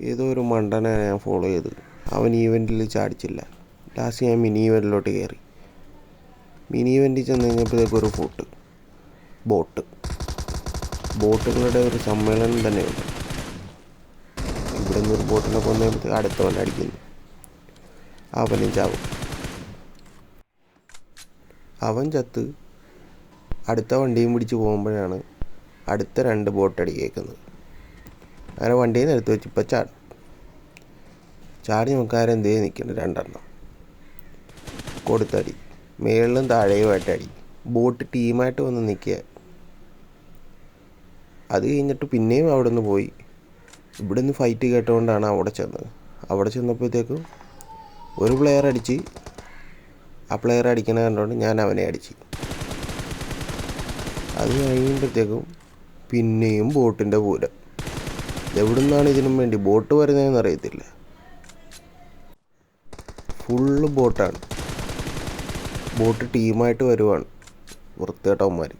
ഏതോ ഒരു മണ്ടനെ ഞാൻ ഫോളോ ചെയ്ത്. അവൻ ഈവൻറ്റിൽ ചാടിച്ചില്ല. ലാസ്റ്റ് ഞാൻ മിനി ഈവൻറ്റിലോട്ട് കയറി. മിനി ഈവൻറ്റിൽ ചെന്ന് കഴിഞ്ഞപ്പോഴത്തേക്കും ഒരു ബോട്ടുകളുടെ ഒരു സമ്മേളനം തന്നെയുണ്ട്. ഇവിടെ നിന്ന് ഒരു ബോട്ടിനെ കൊണ്ടുപോയപ്പോഴത്തേക്ക് അടുത്തവൻ അടിക്കുന്നു. അവനും ചാവും. അവൻ ചത്ത് അടുത്ത വണ്ടിയും പിടിച്ച് പോകുമ്പോഴാണ് അടുത്ത 2 ബോട്ടടി കേൾക്കുന്നത്. അങ്ങനെ വണ്ടിയിൽ നിന്ന് എടുത്ത് വെച്ച് ഇപ്പം ചാടി നോക്കാരും എന്തേ നിൽക്കുന്നു. 2 എണ്ണം കൊടുത്തടി, മേളിലും താഴെയുമായിട്ട് അടി. ബോട്ട് ടീമായിട്ട് വന്ന് നിൽക്കുക. അത് കഴിഞ്ഞിട്ട് പിന്നെയും അവിടെ നിന്ന് പോയി. ഇവിടെ നിന്ന് ഫൈറ്റ് കേട്ടുകൊണ്ടാണ് അവിടെ ചെന്നത്. അവിടെ ചെന്നപ്പോഴത്തേക്കും ഒരു പ്ലെയർ അടിച്ച്, ആ പ്ലെയർ അടിക്കണ കണ്ടുകൊണ്ട് ഞാൻ അവനെ അടിച്ച്. അത് കഴിയുമ്പോഴത്തേക്കും പിന്നെയും ബോട്ടിൻ്റെ പൂരം. എവിടെ നിന്നാണ് ഇതിനും വേണ്ടി ബോട്ട് വരുന്നതെന്ന് അറിയത്തില്ല. ഫുള്ള് ബോട്ടാണ്. ബോട്ട് ടീമായിട്ട് വരുവാണ് വൃത്തികെട്ടവന്മാർ.